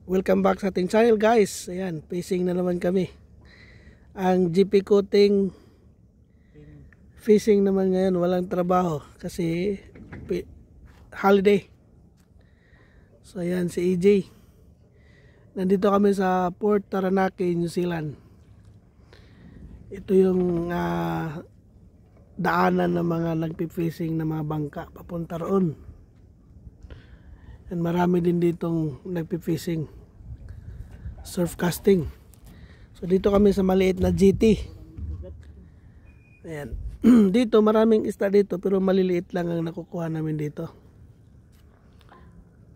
Welcome back sa ating channel guys. Ayan, fishing na naman kami. Ang GP Coating fishing naman ngayon, walang trabaho kasi holiday. So ayan si EJ. Nandito kami sa Port Taranaki, New Zealand. Ito yung daanan ng mga nagpi-fishing na mga bangka papunta roon. And marami din ditong nagpi-fishing, surf casting. So dito kami sa maliit na GT. Ayan. Dito maraming isda dito pero maliliit lang ang nakukuha namin dito.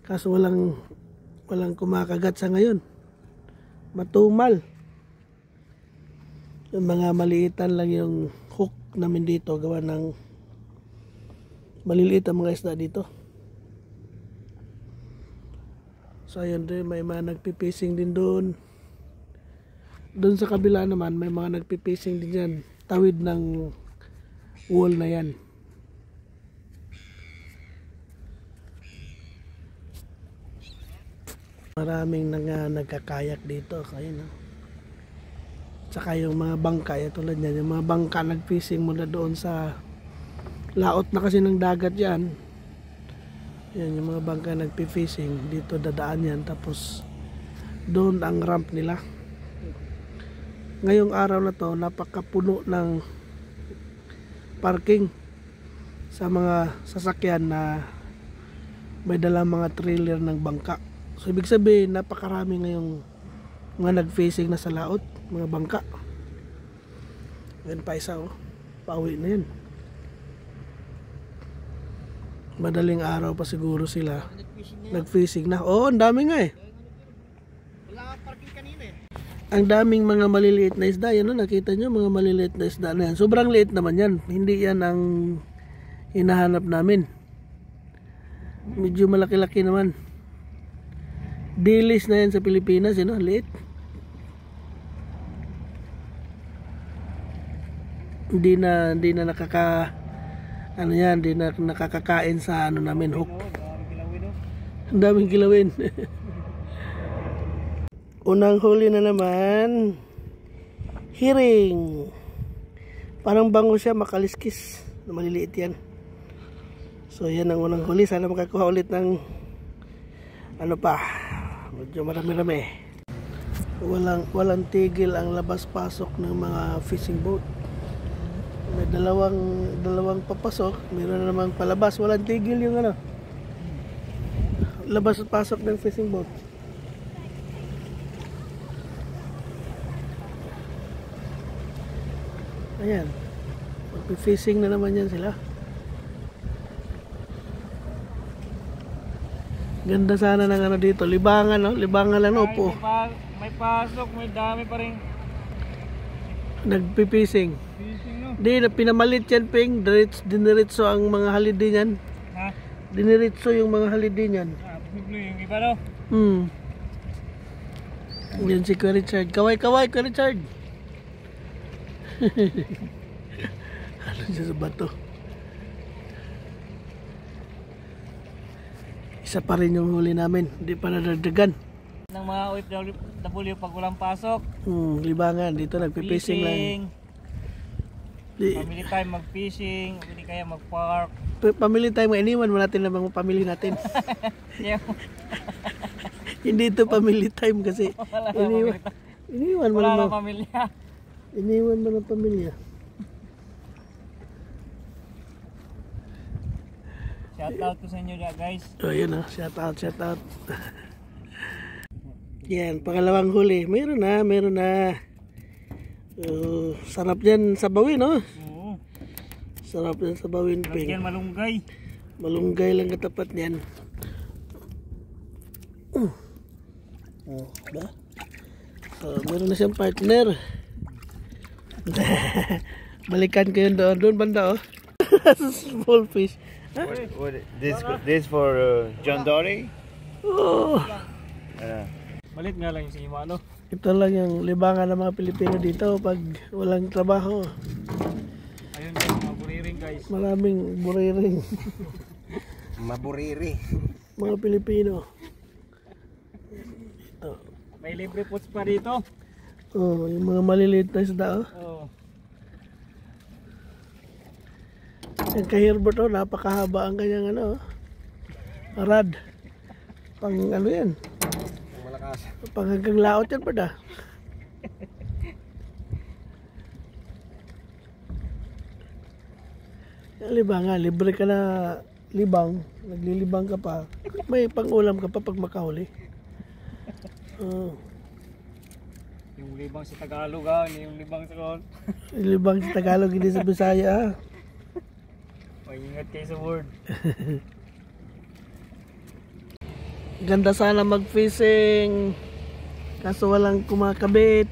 Kaso walang kumakagat sa ngayon. Matumal. Yung mga maliitan lang yung hook namin dito, gawa ng maliliit ang mga isda dito. So ayun din, may mga nagpipising din doon. Doon sa kabila naman may mga nagpipising din dyan. Tawid ng wall na yan. Maraming nagkakayak dito. Ayun, tsaka yung mga bangka, tulad yan, yung mga bangka nagfishing muna doon sa laot na kasi ng dagat yan. Yan yung mga bangka nagpi-fishing, dito dadaan yan, tapos doon ang ramp nila. Ngayong araw na to, napakapuno ng parking sa mga sasakyan na may dalang mga trailer ng bangka. So ibig sabihin, napakarami ngayong mga nag-fishing na sa laot, mga bangka. Yan pa isa, pauwi na yan. Madaling araw pa siguro sila nag-fishing na. Oo, ang dami nga eh. Wala parking kanina eh. Ang daming mga maliliit na isda. Yan, nakita nyo mga maliliit na isda na yan. Sobrang liit naman yan. Hindi yan ang hinahanap namin. Medyo malaki-laki naman. Dilis na yan sa Pilipinas, liit. Hindi na hindi na nakakakain sa namin hook. Ang daming kilawin. Unang huli na naman, hiring. Parang bango siya, makaliskis. Maliliit yan. So yan ang unang huli. Sana makakuha ulit ng medyo marami-rami. Walang tigil ang labas-pasok ng mga fishing boat. May dalawang papasok, meron na namang palabas. Walang tigil yung labas at pasok ng fishing boat. Ayan, magpi-fishing na naman yan sila. Ganda sana ng dito, libangan, libangan lang, po. May pasok, may dami pa rin nagpi-fishing. Di na pinamalit yan, Ping. Diniritso ang mga holiday niyan. Ha? Diniritso yung mga holiday niyan. Yung iba no? Yan si Kuya Richard. Kaway, Kuya Richard. Ano siya sa bato? Isa pa rin yung huli namin. Hindi pa nadagdagan. Ng mga OFW pag walang pasok. Libangan. Dito nagpipishing lang. Family time mag-fishing, hindi kaya mag-park. Family time, iniwan mo natin lang mga pamilya natin. Hindi ito family time kasi iniwan mo wala ng pamilya. Iniwan mo ng pamilya. Shout out ko sa inyo guys. Yun shout out. Yan, pangalawang huli. Meron na. Sarap yan sa bawin, Oo. Sarap yan sa bawin, Ping. Yan malunggay. Malunggay lang katapat niyan. Ba? So, meron na siyang partner. Balikan ko yun doon. Doon banda, small fish. This for John Dory? Oh. Malit nga lang yung si Imano. Ito lang yung libangan ng mga Pilipino dito pag walang trabaho. Ayun guys, mga buriring guys. Maraming buriring. Maburiri. Mga Pilipino. dito. May libre puts pa dito. Oh, yung mga maliliit na isda oh. Oo. Yung kahirbot oh, napakahaba ang kanyang ano, rad. Pang ano yan? Malakas. Pang hanggang laot yan pa da. Libangan, libre ka na libang, naglilibang ka pa. May pang-ulam ka pa pag makahuli. Oh, Yung libang sa Tagalog ah, hindi yung libang sa kon. libang sa Tagalog, hindi sa Bisaya. Ah. Ingat kayo sa word. Ganda sana mag-fishing. Kaso walang kumakabit.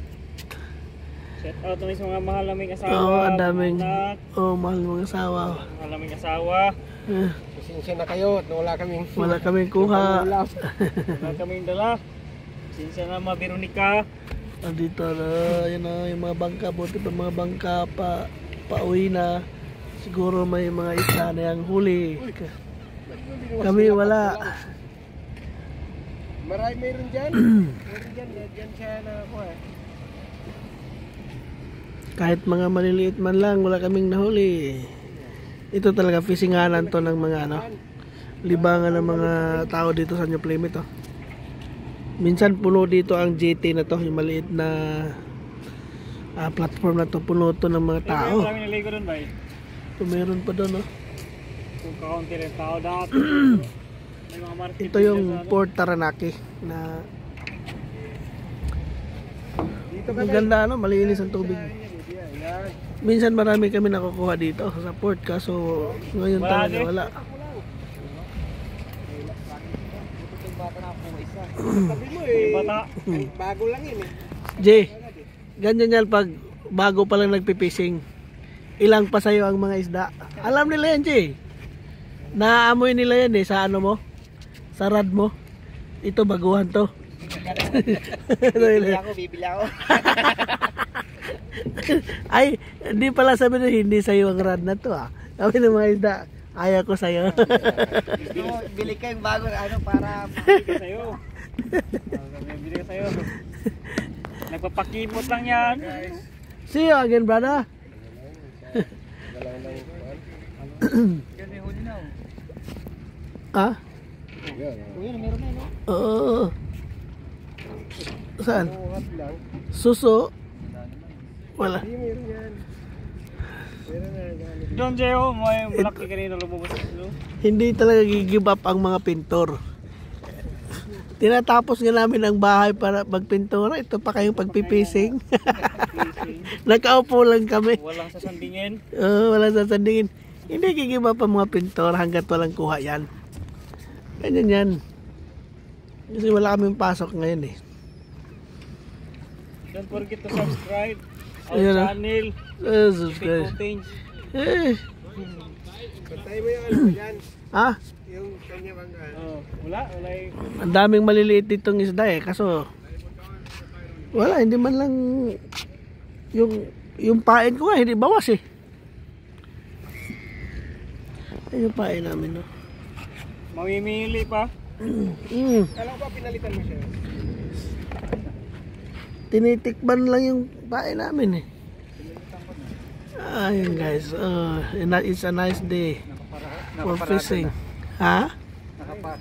Shout out naman sa mga mahal naming asawa. Oo, ang daming. anak, Oh, mahal mga asawa. mahal naming asawa. Pasensya na kayo at wala kaming Wala kaming kuha. Wala kaming dala. Sinsya na mga Veronica. Dito na, yun na, yung mga bangka. Buti pa mga bangka pauwi na. Siguro may mga isda na yung huli. Kami wala. Marami meron dyan. Meron dyan siya nakakuha. Kahit mga maliliit man lang, wala kaming nahuli. Ito talaga fishinganan to ng mga ano, libangan ng mga tao dito sa New Playmate. Oh. Minsan puno dito ang JT na to, yung maliit na platform na to, puno to ng mga tao. Marami naligo doon ba? So, meron pa doon. Oh. Kung kaunti rin tao dati. May mga market. Ito yung Port Taranaki na maganda, ano, malinis ang tubig. Minsan marami kami nakukuha dito sa port, kaso ngayon talaga wala. Yung bata. Bago lang yun eh. Jay, ganyan yan pag bago pa lang nagpipising. Ilang pa sa'yo ang mga isda. Alam nila yan, Jay. Naaamoy nila yan eh sa ano mo, sa rad mo. Ito baguhan to. Bibili ako. Ay, hindi pala sabi na hindi sa'yo ang rad na to ah. Sabi ng mga isda, ayaw ko sa'yo. Bili ka yung bago ano para Bili ka sa'yo. Bili ka sa'yo. Nagpapakimot lang yan. See you again, brother. Ah? meron na no? Oo. Saan? Suso? Wala. Meron yan. John Jeo, may malaki kanina lumabas. Hindi talaga give up ang mga pintor. Tinatapos nga namin ang bahay para magpintura. Ito pa kayong pagpipising. Nakaupo lang kami. Walang sasandingin. Walang sasandingin. Hindi give up ang mga pintor hanggat walang kuha yan. Ganyan yan. Kasi wala kaming pasok ngayon eh. Don't forget to subscribe our Ayun, channel. Subscribe. Contents. Eh. Patay mo yung ano dyan. Ah? Yung kanya bang Wala yung... Ang daming maliliit ditong isda eh. Kaso wala, hindi man lang yung pain ko nga, hindi bawas eh. Ay, yung pain namin no. Mamimili pa. Kala ko ba pinalitan mo siya? Tinitikban lang yung pain namin eh. Ayun guys, it's a nice day for fishing. Ha? Nakapat.